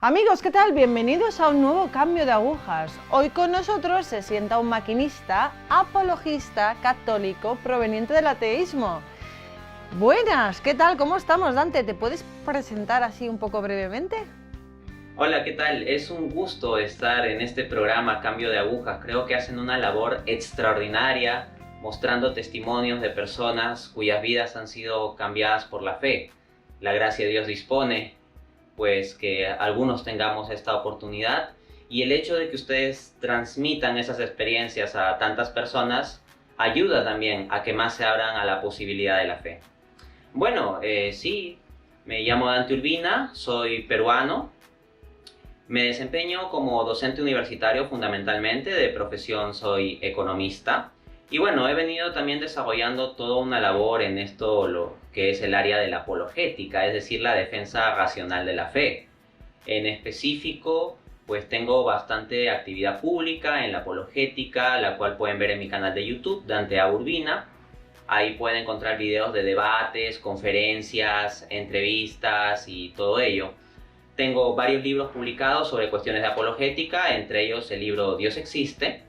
Amigos, ¿qué tal? Bienvenidos a un nuevo cambio de agujas. Hoy con nosotros se sienta un maquinista, apologista, católico, proveniente del ateísmo. Buenas, ¿qué tal? ¿Cómo estamos, Dante? ¿Te puedes presentar así un poco brevemente? Hola, ¿qué tal? Es un gusto estar en este programa Cambio de Agujas. Creo que hacen una labor extraordinaria mostrando testimonios de personas cuyas vidas han sido cambiadas por la fe. La gracia de Dios dispone pues que algunos tengamos esta oportunidad, y el hecho de que ustedes transmitan esas experiencias a tantas personas ayuda también a que más se abran a la posibilidad de la fe. Bueno, sí, me llamo Dante Urbina, soy peruano, me desempeño como docente universitario fundamentalmente, de profesión soy economista. Y bueno, he venido también desarrollando toda una labor en esto, lo que es el área de la apologética, es decir, la defensa racional de la fe. En específico, pues tengo bastante actividad pública en la apologética, la cual pueden ver en mi canal de YouTube, Dante A. Urbina. Ahí pueden encontrar videos de debates, conferencias, entrevistas y todo ello. Tengo varios libros publicados sobre cuestiones de apologética, entre ellos el libro Dios existe,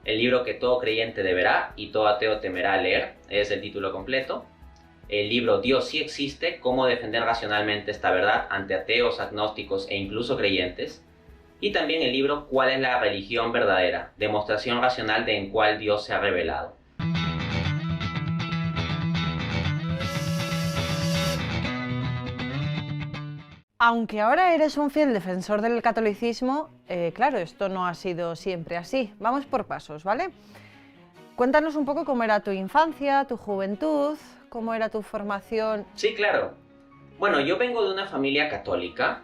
el libro que todo creyente deberá y todo ateo temerá leer, es el título completo. El libro Dios sí existe, cómo defender racionalmente esta verdad ante ateos, agnósticos e incluso creyentes. Y también el libro ¿Cuál es la religión verdadera? Demostración racional de en cuál Dios se ha revelado. Aunque ahora eres un fiel defensor del catolicismo, claro, esto no ha sido siempre así. Vamos por pasos, ¿vale? Cuéntanos un poco cómo era tu infancia, tu juventud, cómo era tu formación. Sí, claro. Bueno, yo vengo de una familia católica,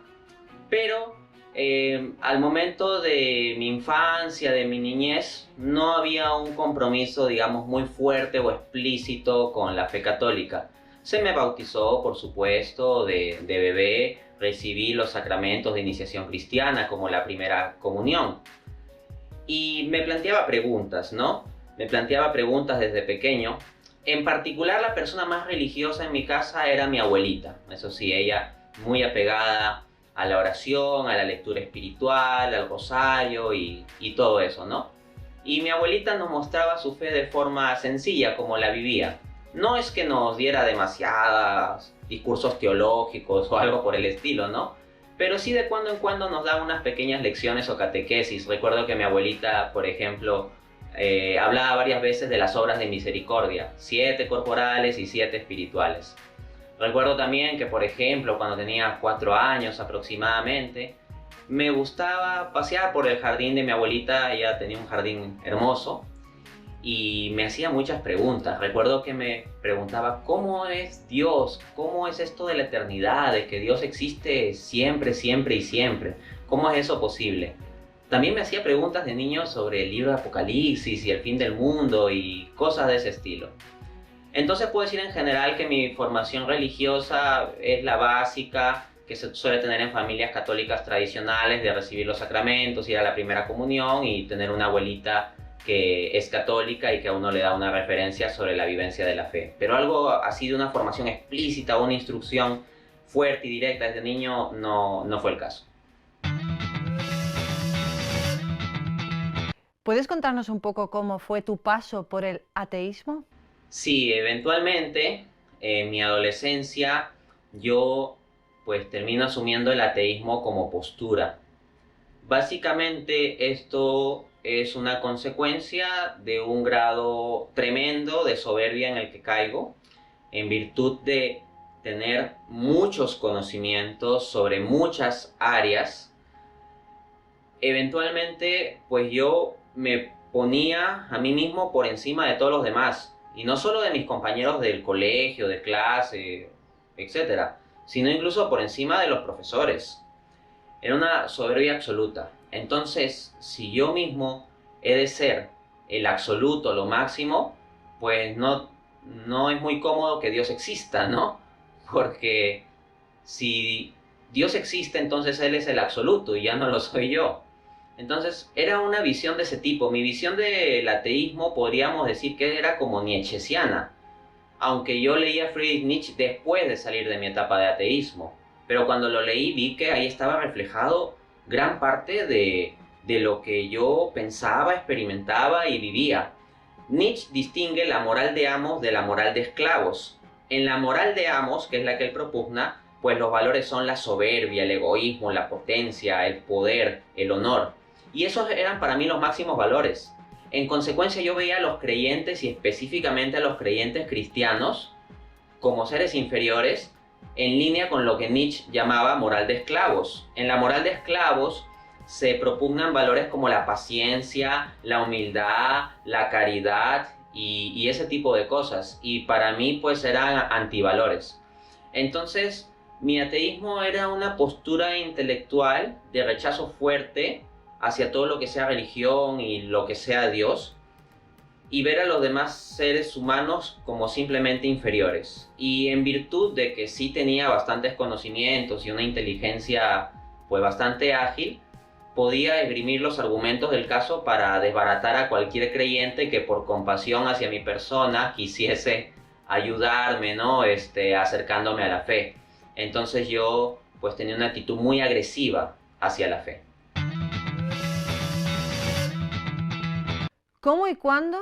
pero al momento de mi infancia, de mi niñez, no había un compromiso, digamos, muy fuerte o explícito con la fe católica. Se me bautizó, por supuesto, de bebé, recibí los sacramentos de iniciación cristiana, como la primera comunión. Y me planteaba preguntas, ¿no? Me planteaba preguntas desde pequeño. En particular, la persona más religiosa en mi casa era mi abuelita. Eso sí, ella muy apegada a la oración, a la lectura espiritual, al rosario y todo eso, ¿no? Y mi abuelita nos mostraba su fe de forma sencilla, como la vivía. No es que nos diera demasiados discursos teológicos o algo por el estilo, ¿no? Pero sí de cuando en cuando nos daba unas pequeñas lecciones o catequesis. Recuerdo que mi abuelita, por ejemplo, hablaba varias veces de las obras de misericordia, 7 corporales y 7 espirituales. Recuerdo también que, por ejemplo, cuando tenía 4 años aproximadamente, me gustaba pasear por el jardín de mi abuelita. Ella tenía un jardín hermoso y me hacía muchas preguntas. Recuerdo que me preguntaba ¿cómo es Dios? ¿Cómo es esto de la eternidad? De que Dios existe siempre, siempre y siempre. ¿Cómo es eso posible? También me hacía preguntas de niño sobre el libro de Apocalipsis y el fin del mundo y cosas de ese estilo. Entonces puedo decir en general que mi formación religiosa es la básica que se suele tener en familias católicas tradicionales, de recibir los sacramentos, ir a la primera comunión y tener una abuelita que es católica y que a uno le da una referencia sobre la vivencia de la fe. Pero algo así de una formación explícita, una instrucción fuerte y directa desde niño no fue el caso. ¿Puedes contarnos un poco cómo fue tu paso por el ateísmo? Sí, eventualmente en mi adolescencia yo pues termino asumiendo el ateísmo como postura. Básicamente esto es una consecuencia de un grado tremendo de soberbia en el que caigo, en virtud de tener muchos conocimientos sobre muchas áreas. Eventualmente pues yo me ponía a mí mismo por encima de todos los demás, y no solo de mis compañeros del colegio, de clase, etcétera, sino incluso por encima de los profesores. Era una soberbia absoluta. Entonces, si yo mismo he de ser el absoluto, lo máximo, pues no es muy cómodo que Dios exista, ¿no? Porque si Dios existe, entonces Él es el absoluto y ya no lo soy yo. Entonces, era una visión de ese tipo. Mi visión del ateísmo podríamos decir que era como nietzscheana, aunque yo leía a Friedrich Nietzsche después de salir de mi etapa de ateísmo. pero cuando lo leí vi que ahí estaba reflejado gran parte de lo que yo pensaba, experimentaba y vivía. Nietzsche distingue la moral de amos de la moral de esclavos. En la moral de amos, que es la que él propugna, pues los valores son la soberbia, el egoísmo, la potencia, el poder, el honor. Y esos eran para mí los máximos valores. En consecuencia yo veía a los creyentes y específicamente a los creyentes cristianos como seres inferiores en línea con lo que Nietzsche llamaba moral de esclavos. En la moral de esclavos se propugnan valores como la paciencia, la humildad, la caridad y ese tipo de cosas. Y para mí pues eran antivalores. Entonces mi ateísmo era una postura intelectual de rechazo fuerte hacia todo lo que sea religión y lo que sea Dios, y ver a los demás seres humanos como simplemente inferiores. Y en virtud de que sí tenía bastantes conocimientos y una inteligencia pues bastante ágil, podía esgrimir los argumentos del caso para desbaratar a cualquier creyente que por compasión hacia mi persona quisiese ayudarme, ¿no? Acercándome a la fe. Entonces yo pues tenía una actitud muy agresiva hacia la fe. ¿Cómo y cuándo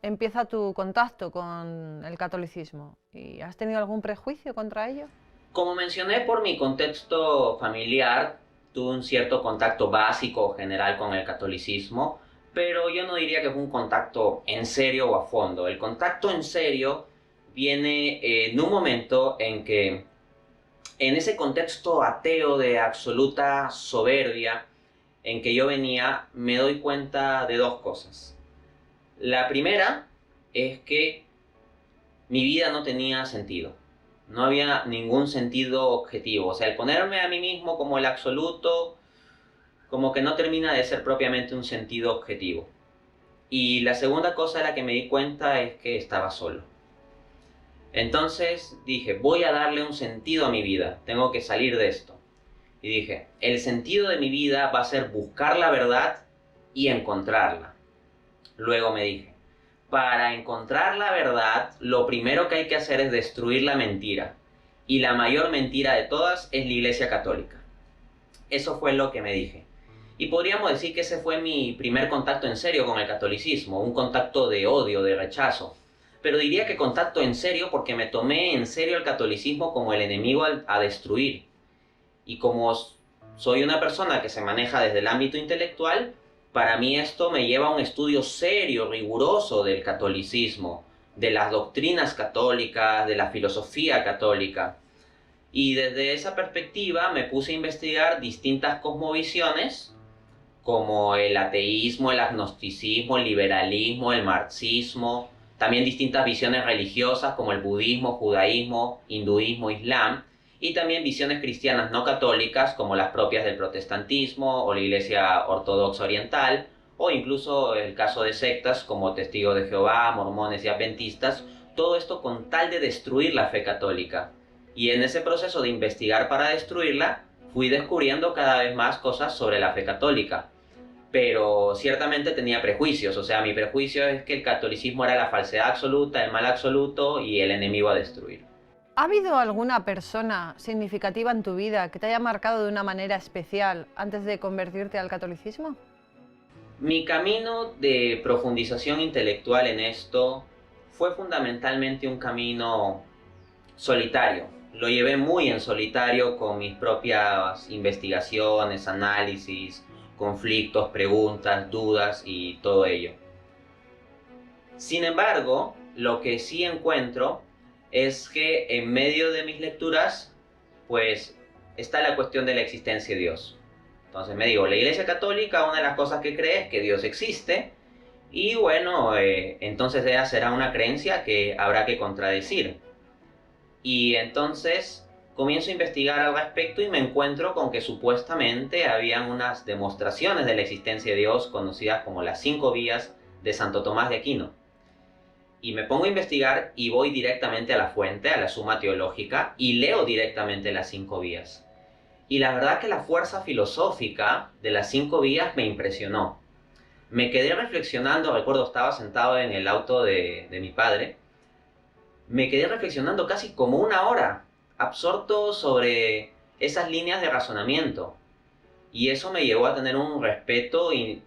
empieza tu contacto con el catolicismo? ¿Y has tenido algún prejuicio contra ello? Como mencioné, por mi contexto familiar, tuve un cierto contacto básico general con el catolicismo, pero yo no diría que fue un contacto en serio o a fondo. El contacto en serio viene en un momento en que, en ese contexto ateo de absoluta soberbia en que yo venía, me doy cuenta de dos cosas. La primera es que mi vida no tenía sentido. No había ningún sentido objetivo. O sea, el ponerme a mí mismo como el absoluto, como que no termina de ser propiamente un sentido objetivo. Y la segunda cosa de la que me di cuenta es que estaba solo. Entonces dije, voy a darle un sentido a mi vida. Tengo que salir de esto. Y dije, el sentido de mi vida va a ser buscar la verdad y encontrarla. Luego me dije, para encontrar la verdad, lo primero que hay que hacer es destruir la mentira. Y la mayor mentira de todas es la Iglesia Católica. Eso fue lo que me dije. Y podríamos decir que ese fue mi primer contacto en serio con el catolicismo, un contacto de odio, de rechazo. Pero diría que contacto en serio porque me tomé en serio el catolicismo como el enemigo a destruir. Y como soy una persona que se maneja desde el ámbito intelectual, para mí esto me lleva a un estudio serio, riguroso del catolicismo, de las doctrinas católicas, de la filosofía católica. Y desde esa perspectiva me puse a investigar distintas cosmovisiones, como el ateísmo, el agnosticismo, el liberalismo, el marxismo, también distintas visiones religiosas como el budismo, judaísmo, hinduismo, islam, y también visiones cristianas no católicas como las propias del protestantismo o la Iglesia Ortodoxa Oriental, o incluso el caso de sectas como Testigos de Jehová, mormones y adventistas, todo esto con tal de destruir la fe católica. Y en ese proceso de investigar para destruirla, fui descubriendo cada vez más cosas sobre la fe católica. Pero ciertamente tenía prejuicios, o sea, mi prejuicio es que el catolicismo era la falsedad absoluta, el mal absoluto y el enemigo a destruir. ¿Ha habido alguna persona significativa en tu vida que te haya marcado de una manera especial antes de convertirte al catolicismo? Mi camino de profundización intelectual en esto fue fundamentalmente un camino solitario. Lo llevé muy en solitario con mis propias investigaciones, análisis, conflictos, preguntas, dudas y todo ello. Sin embargo, lo que sí encuentro es que en medio de mis lecturas, pues, está la cuestión de la existencia de Dios. Entonces me digo, la Iglesia Católica, una de las cosas que cree es que Dios existe, y bueno, entonces esa será una creencia que habrá que contradecir. Y entonces comienzo a investigar al respecto y me encuentro con que supuestamente habían unas demostraciones de la existencia de Dios conocidas como las 5 vías de Santo Tomás de Aquino. Y me pongo a investigar y voy directamente a la fuente, a la Suma Teológica, y leo directamente las 5 vías. Y la verdad que la fuerza filosófica de las 5 vías me impresionó. Me quedé reflexionando, recuerdo estaba sentado en el auto de mi padre, me quedé reflexionando casi como 1 hora, absorto sobre esas líneas de razonamiento. Y eso me llevó a tener un respeto y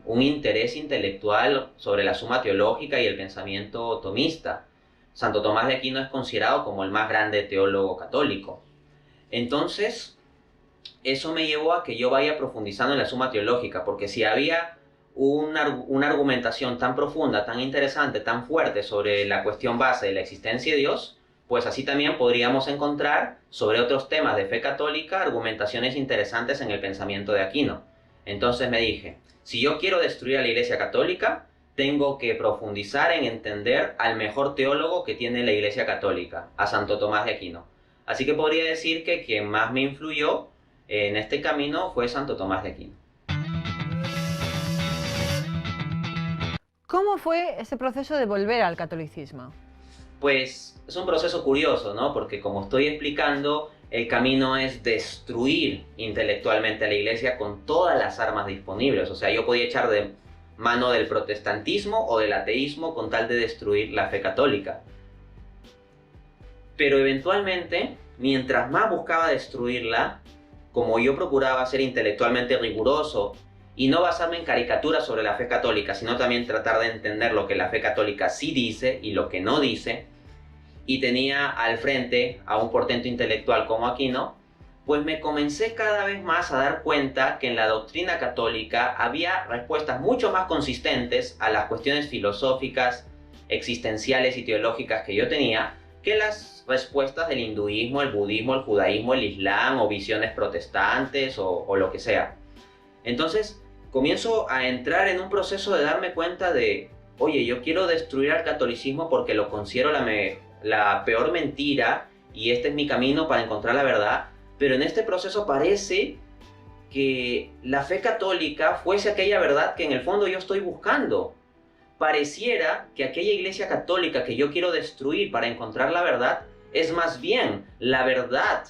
un interés intelectual sobre la suma teológica y el pensamiento tomista. Santo Tomás de Aquino es considerado como el más grande teólogo católico. Entonces, eso me llevó a que yo vaya profundizando en la suma teológica, porque si había una argumentación tan profunda, tan interesante, tan fuerte sobre la cuestión base de la existencia de Dios, pues así también podríamos encontrar sobre otros temas de fe católica argumentaciones interesantes en el pensamiento de Aquino. Entonces me dije, si yo quiero destruir a la Iglesia Católica, tengo que profundizar en entender al mejor teólogo que tiene la Iglesia Católica, a Santo Tomás de Aquino. Así que podría decir que quien más me influyó en este camino fue Santo Tomás de Aquino. ¿Cómo fue ese proceso de volver al catolicismo? Pues es un proceso curioso, ¿no? Porque como estoy explicando, el camino es destruir intelectualmente a la Iglesia con todas las armas disponibles. O sea, yo podía echar de mano del protestantismo o del ateísmo con tal de destruir la fe católica. Pero eventualmente, mientras más buscaba destruirla, como yo procuraba ser intelectualmente riguroso y no basarme en caricaturas sobre la fe católica, sino también tratar de entender lo que la fe católica sí dice y lo que no dice, y tenía al frente a un portento intelectual como Aquino, pues me comencé cada vez más a dar cuenta que en la doctrina católica había respuestas mucho más consistentes a las cuestiones filosóficas, existenciales y teológicas que yo tenía, que las respuestas del hinduismo, el budismo, el judaísmo, el islam o visiones protestantes o lo que sea. Entonces comienzo a entrar en un proceso de darme cuenta de, oye, yo quiero destruir al catolicismo porque lo considero la peor mentira y este es mi camino para encontrar la verdad, pero en este proceso parece que la fe católica fuese aquella verdad que en el fondo yo estoy buscando. Pareciera que aquella iglesia católica que yo quiero destruir para encontrar la verdad es más bien la verdad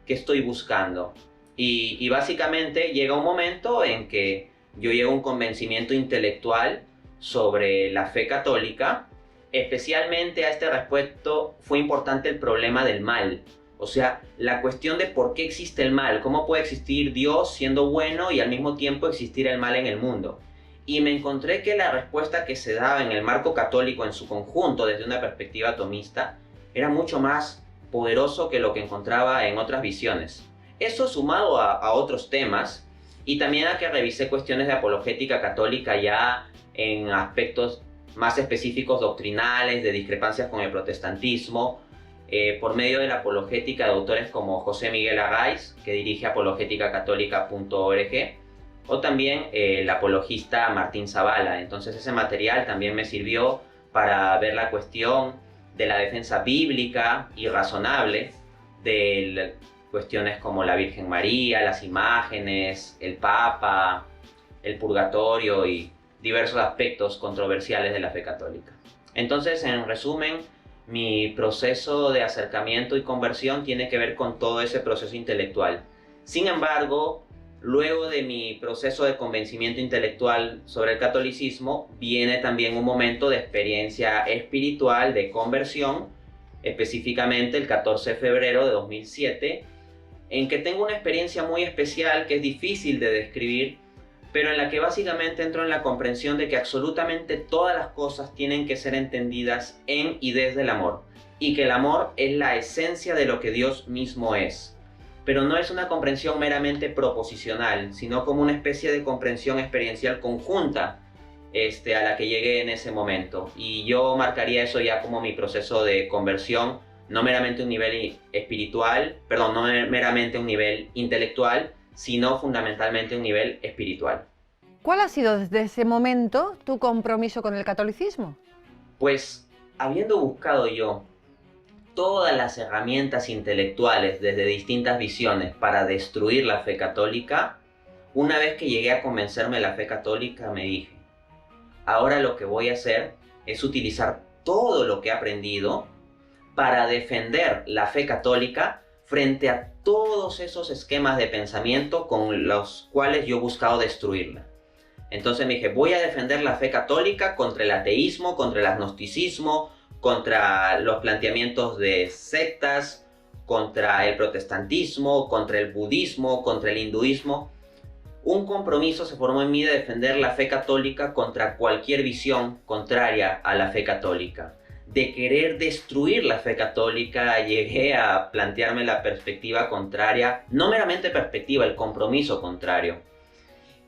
que estoy buscando. Y básicamente llega un momento en que yo llego a un convencimiento intelectual sobre la fe católica. Especialmente a este respecto fue importante el problema del mal. O sea, la cuestión de por qué existe el mal, cómo puede existir Dios siendo bueno y al mismo tiempo existir el mal en el mundo. Y me encontré que la respuesta que se daba en el marco católico en su conjunto desde una perspectiva tomista era mucho más poderoso que lo que encontraba en otras visiones. Eso sumado a otros temas y también a que revisé cuestiones de apologética católica ya en aspectos más específicos doctrinales, de discrepancias con el protestantismo, por medio de la apologética de autores como José Miguel Arraiz, que dirige apologeticacatólica.org, o también el apologista Martín Zavala. Entonces ese material también me sirvió para ver la cuestión de la defensa bíblica y razonable de cuestiones como la Virgen María, las imágenes, el Papa, el purgatorio y diversos aspectos controversiales de la fe católica. Entonces, en resumen, mi proceso de acercamiento y conversión tiene que ver con todo ese proceso intelectual. Sin embargo, luego de mi proceso de convencimiento intelectual sobre el catolicismo, viene también un momento de experiencia espiritual, de conversión, específicamente el 14 de febrero de 2007, en que tengo una experiencia muy especial que es difícil de describir, pero en la que básicamente entro en la comprensión de que absolutamente todas las cosas tienen que ser entendidas en y desde el amor, y que el amor es la esencia de lo que Dios mismo es. Pero no es una comprensión meramente proposicional, sino como una especie de comprensión experiencial conjunta a la que llegué en ese momento. Y yo marcaría eso ya como mi proceso de conversión, no meramente un nivel espiritual, perdón, no meramente un nivel intelectual, sino fundamentalmente un nivel espiritual. ¿Cuál ha sido desde ese momento tu compromiso con el catolicismo? Pues, habiendo buscado yo todas las herramientas intelectuales desde distintas visiones para destruir la fe católica, una vez que llegué a convencerme de la fe católica me dije, ahora lo que voy a hacer es utilizar todo lo que he aprendido para defender la fe católica frente a todos esos esquemas de pensamiento con los cuales yo he buscado destruirla. Entonces me dije, voy a defender la fe católica contra el ateísmo, contra el agnosticismo, contra los planteamientos de sectas, contra el protestantismo, contra el budismo, contra el hinduismo. Un compromiso se formó en mí de defender la fe católica contra cualquier visión contraria a la fe católica. De querer destruir la fe católica, llegué a plantearme la perspectiva contraria, no meramente perspectiva, el compromiso contrario.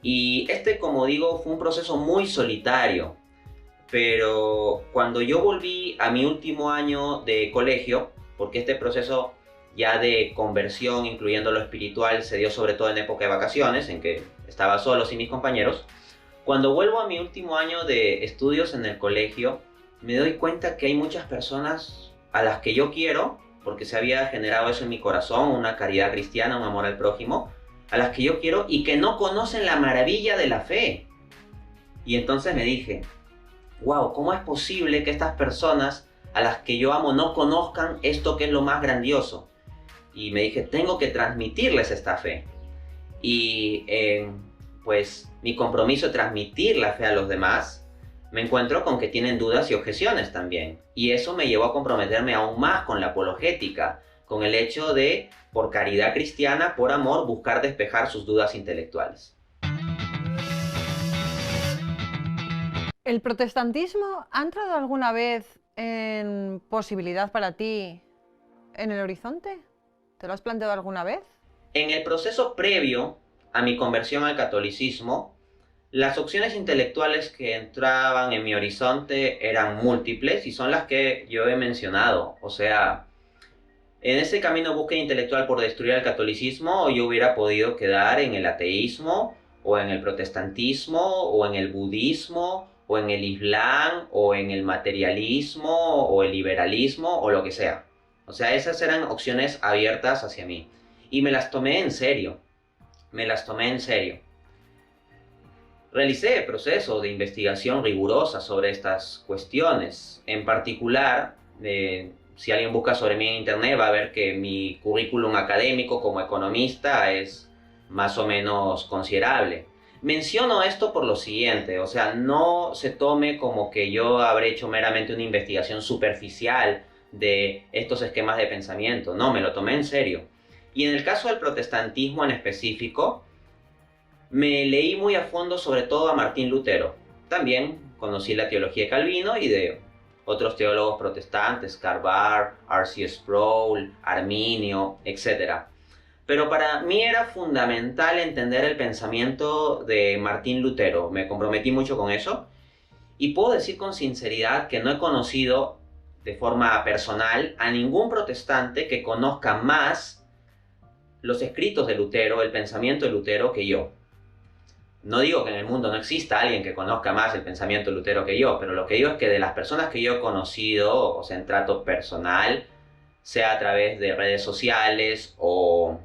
Y como digo, fue un proceso muy solitario. Pero cuando yo volví a mi último año de colegio, porque este proceso ya de conversión, incluyendo lo espiritual, se dio sobre todo en época de vacaciones, en que estaba solo sin mis compañeros. Cuando vuelvo a mi último año de estudios en el colegio, me doy cuenta que hay muchas personas a las que yo quiero, porque se había generado eso en mi corazón, una caridad cristiana, un amor al prójimo, a las que yo quiero y que no conocen la maravilla de la fe. Y entonces me dije, wow, ¿cómo es posible que estas personas a las que yo amo no conozcan esto que es lo más grandioso? Y me dije, tengo que transmitirles esta fe. Y pues mi compromiso de transmitir la fe a los demás, me encuentro con que tienen dudas y objeciones también. Y eso me llevó a comprometerme aún más con la apologética, con el hecho de, por caridad cristiana, por amor, buscar despejar sus dudas intelectuales. ¿El protestantismo ha entrado alguna vez en posibilidad para ti en el horizonte? ¿Te lo has planteado alguna vez? En el proceso previo a mi conversión al catolicismo, las opciones intelectuales que entraban en mi horizonte eran múltiples y son las que yo he mencionado. O sea, en ese camino de búsqueda intelectual por destruir el catolicismo, yo hubiera podido quedar en el ateísmo, o en el protestantismo, o en el budismo, o en el islam, o en el materialismo, o el liberalismo, o lo que sea. O sea, esas eran opciones abiertas hacia mí. Y me las tomé en serio. Realicé el proceso de investigación rigurosa sobre estas cuestiones. En particular, si alguien busca sobre mí en internet va a ver que mi currículum académico como economista es más o menos considerable. Menciono esto por lo siguiente, o sea, no se tome como que yo habré hecho meramente una investigación superficial de estos esquemas de pensamiento. No, me lo tomé en serio. Y en el caso del protestantismo en específico, me leí muy a fondo sobre todo a Martín Lutero. También conocí la teología de Calvino y de otros teólogos protestantes, Karl Barth, R.C. Sproul, Arminio, etc. Pero para mí era fundamental entender el pensamiento de Martín Lutero. Me comprometí mucho con eso. Y puedo decir con sinceridad que no he conocido de forma personal a ningún protestante que conozca más los escritos de Lutero, el pensamiento de Lutero que yo. No digo que en el mundo no exista alguien que conozca más el pensamiento de Lutero que yo, pero lo que digo es que de las personas que yo he conocido, o sea, en trato personal, sea a través de redes sociales o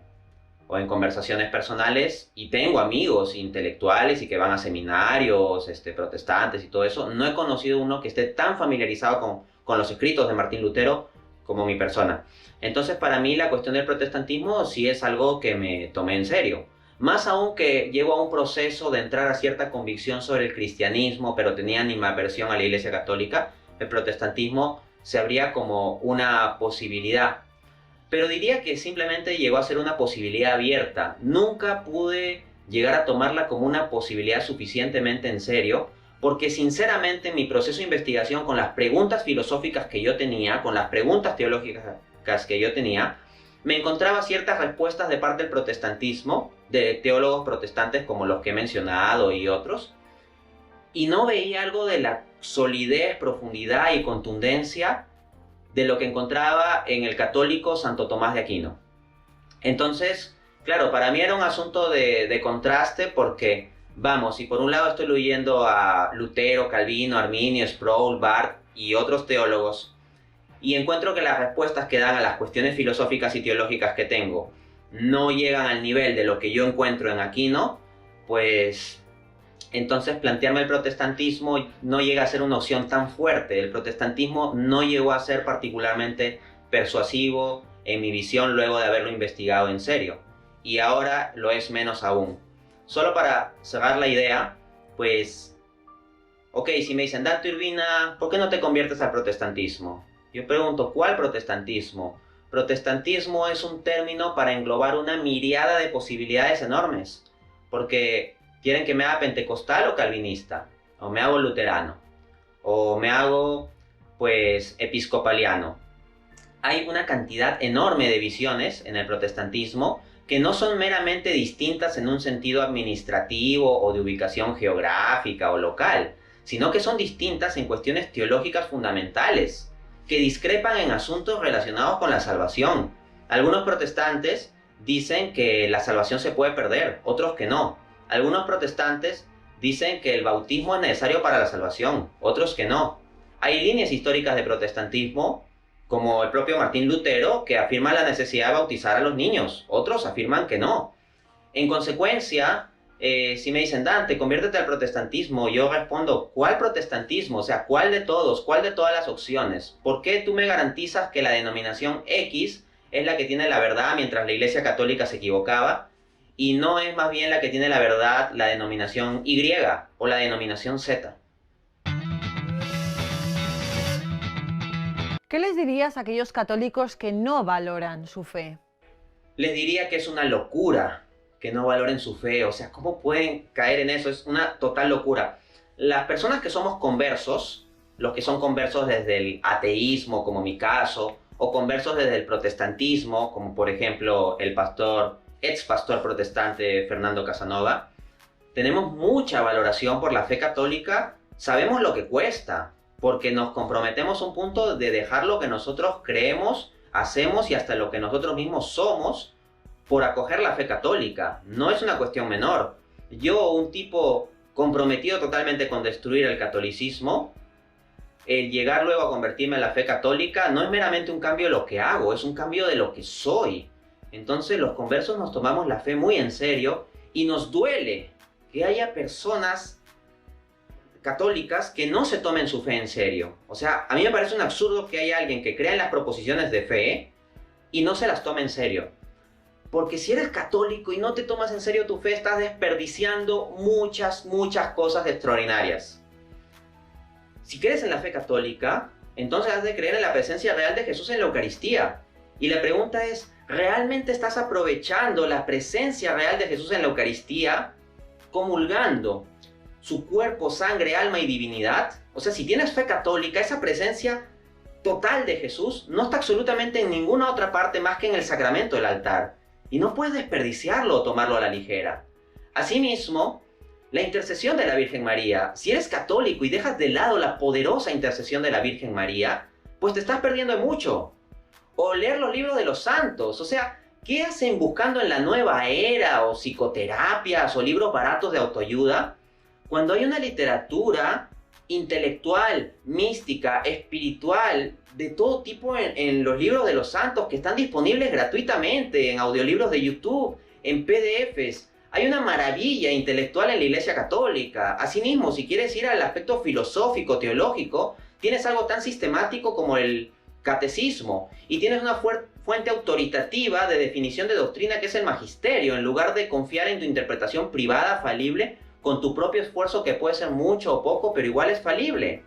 en conversaciones personales, y tengo amigos intelectuales y que van a seminarios protestantes y todo eso, no he conocido uno que esté tan familiarizado con los escritos de Martín Lutero como mi persona. Entonces, para mí la cuestión del protestantismo sí es algo que me tomé en serio. Más aún que llego a un proceso de entrar a cierta convicción sobre el cristianismo, pero tenía animadversión a la Iglesia Católica, el protestantismo se abría como una posibilidad. Pero diría que simplemente llegó a ser una posibilidad abierta. Nunca pude llegar a tomarla como una posibilidad suficientemente en serio, porque sinceramente mi proceso de investigación con las preguntas filosóficas que yo tenía, con las preguntas teológicas que yo tenía, me encontraba ciertas respuestas de parte del protestantismo, de teólogos protestantes como los que he mencionado y otros, y no veía algo de la solidez, profundidad y contundencia de lo que encontraba en el católico Santo Tomás de Aquino. Entonces, claro, para mí era un asunto de contraste porque, vamos, si por un lado estoy leyendo a Lutero, Calvino, Arminio, Sproul, Barth y otros teólogos, y encuentro que las respuestas que dan a las cuestiones filosóficas y teológicas que tengo no llegan al nivel de lo que yo encuentro en Aquino, pues entonces plantearme el protestantismo no llega a ser una opción tan fuerte. El protestantismo no llegó a ser particularmente persuasivo en mi visión luego de haberlo investigado en serio. Y ahora lo es menos aún. Solo para cerrar la idea, pues, ok, si me dicen, Dante Urbina, ¿por qué no te conviertes al protestantismo? Yo pregunto, ¿cuál protestantismo? protestantismo es un término para englobar una miriada de posibilidades enormes, porque quieren que me haga pentecostal o calvinista, o me hago luterano, o me hago, pues, episcopaliano. Hay una cantidad enorme de visiones en el protestantismo que no son meramente distintas en un sentido administrativo o de ubicación geográfica o local, sino que son distintas en cuestiones teológicas fundamentales, que discrepan en asuntos relacionados con la salvación. Algunos protestantes dicen que la salvación se puede perder, otros que no. Algunos protestantes dicen que el bautismo es necesario para la salvación, otros que no. Hay líneas históricas de protestantismo, como el propio Martín Lutero, que afirma la necesidad de bautizar a los niños, otros afirman que no. En consecuencia, si me dicen, Dante, conviértete al protestantismo, yo respondo, ¿cuál protestantismo? O sea, ¿cuál de todos? ¿Cuál de todas las opciones? ¿Por qué tú me garantizas que la denominación X es la que tiene la verdad mientras la Iglesia Católica se equivocaba? Y no es más bien la que tiene la verdad la denominación Y o la denominación Z. ¿Qué les dirías a aquellos católicos que no valoran su fe? Les diría que es una locura que no valoren su fe. O sea, ¿cómo pueden caer en eso? Es una total locura. Las personas que somos conversos, los que son conversos desde el ateísmo, como mi caso, o conversos desde el protestantismo, como por ejemplo el ex pastor protestante Fernando Casanova, tenemos mucha valoración por la fe católica, sabemos lo que cuesta, porque nos comprometemos a un punto de dejar lo que nosotros creemos, hacemos y hasta lo que nosotros mismos somos por acoger la fe católica. No es una cuestión menor. Yo, un tipo comprometido totalmente con destruir el catolicismo, el llegar luego a convertirme en la fe católica no es meramente un cambio de lo que hago, es un cambio de lo que soy. Entonces los conversos nos tomamos la fe muy en serio y nos duele que haya personas católicas que no se tomen su fe en serio. O sea, a mí me parece un absurdo que haya alguien que crea en las proposiciones de fe y no se las tome en serio. Porque si eres católico y no te tomas en serio tu fe, estás desperdiciando muchas cosas extraordinarias. Si crees en la fe católica, entonces has de creer en la presencia real de Jesús en la Eucaristía. Y la pregunta es, ¿realmente estás aprovechando la presencia real de Jesús en la Eucaristía, comulgando su cuerpo, sangre, alma y divinidad? O sea, si tienes fe católica, esa presencia total de Jesús no está absolutamente en ninguna otra parte más que en el sacramento del altar. Y no puedes desperdiciarlo o tomarlo a la ligera. Asimismo, la intercesión de la Virgen María. Si eres católico y dejas de lado la poderosa intercesión de la Virgen María, pues te estás perdiendo de mucho. O leer los libros de los santos. O sea, ¿qué hacen buscando en la nueva era o psicoterapias o libros baratos de autoayuda cuando hay una literatura intelectual, mística, espiritual, de todo tipo en los libros de los santos que están disponibles gratuitamente en audiolibros de YouTube, en PDFs? Hay una maravilla intelectual en la Iglesia Católica. Asimismo, si quieres ir al aspecto filosófico, teológico, tienes algo tan sistemático como el catecismo y tienes una fuente autoritativa de definición de doctrina que es el magisterio, en lugar de confiar en tu interpretación privada, falible, con tu propio esfuerzo que puede ser mucho o poco, pero igual es falible.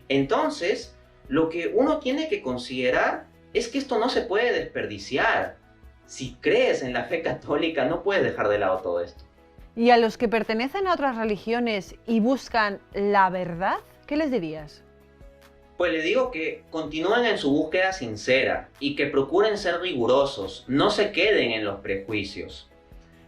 Entonces, lo que uno tiene que considerar es que esto no se puede desperdiciar. Si crees en la fe católica, no puedes dejar de lado todo esto. ¿Y a los que pertenecen a otras religiones y buscan la verdad, qué les dirías? Pues les digo que continúen en su búsqueda sincera y que procuren ser rigurosos, no se queden en los prejuicios.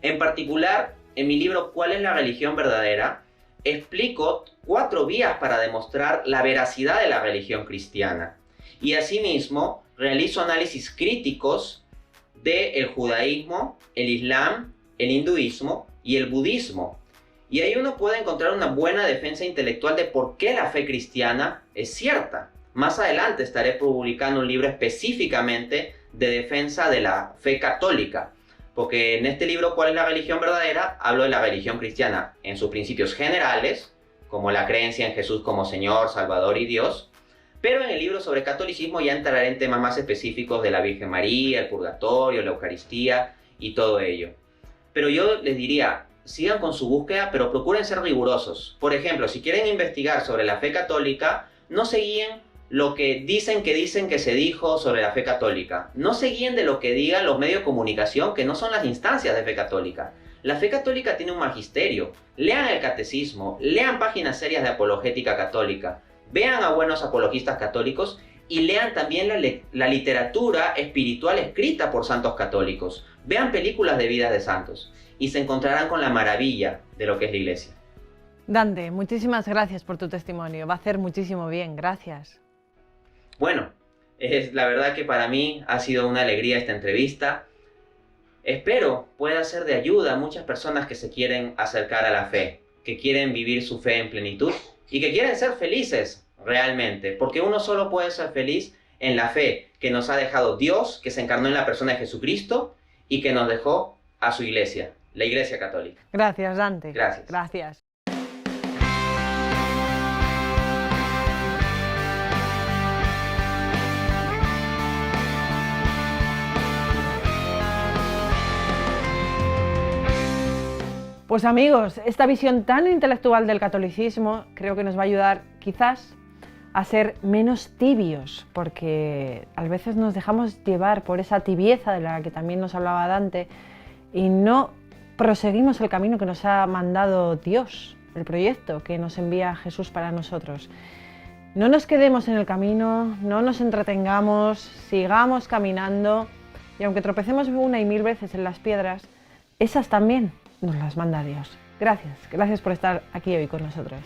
En particular, en mi libro ¿Cuál es la religión verdadera?, explico 4 vías para demostrar la veracidad de la religión cristiana. Y asimismo, realizo análisis críticos del judaísmo, el islam, el hinduismo y el budismo. Y ahí uno puede encontrar una buena defensa intelectual de por qué la fe cristiana es cierta. Más adelante estaré publicando un libro específicamente de defensa de la fe católica. Porque en este libro, ¿Cuál es la religión verdadera?, hablo de la religión cristiana en sus principios generales, como la creencia en Jesús como Señor, Salvador y Dios. Pero en el libro sobre catolicismo ya entraré en temas más específicos de la Virgen María, el purgatorio, la Eucaristía y todo ello. Pero yo les diría, sigan con su búsqueda, pero procuren ser rigurosos. Por ejemplo, si quieren investigar sobre la fe católica, no se guíen lo que dicen que se dijo sobre la fe católica. No se guíen de lo que digan los medios de comunicación, que no son las instancias de fe católica. La fe católica tiene un magisterio. Lean el catecismo, lean páginas serias de apologética católica, vean a buenos apologistas católicos y lean también la literatura espiritual escrita por santos católicos. Vean películas de vidas de santos y se encontrarán con la maravilla de lo que es la Iglesia. Dante, muchísimas gracias por tu testimonio. Va a hacer muchísimo bien. Gracias. Bueno, es la verdad que para mí ha sido una alegría esta entrevista. Espero pueda ser de ayuda a muchas personas que se quieren acercar a la fe, que quieren vivir su fe en plenitud y que quieren ser felices realmente, porque uno solo puede ser feliz en la fe que nos ha dejado Dios, que se encarnó en la persona de Jesucristo y que nos dejó a su Iglesia, la Iglesia Católica. Gracias, Dante. Gracias. Gracias. Pues amigos, esta visión tan intelectual del catolicismo creo que nos va a ayudar quizás a ser menos tibios, porque a veces nos dejamos llevar por esa tibieza de la que también nos hablaba Dante y no proseguimos el camino que nos ha mandado Dios, el proyecto que nos envía Jesús para nosotros. No nos quedemos en el camino, no nos entretengamos, sigamos caminando y aunque tropecemos una y mil veces en las piedras, esas también nos las manda Dios. Gracias por estar aquí hoy con nosotros.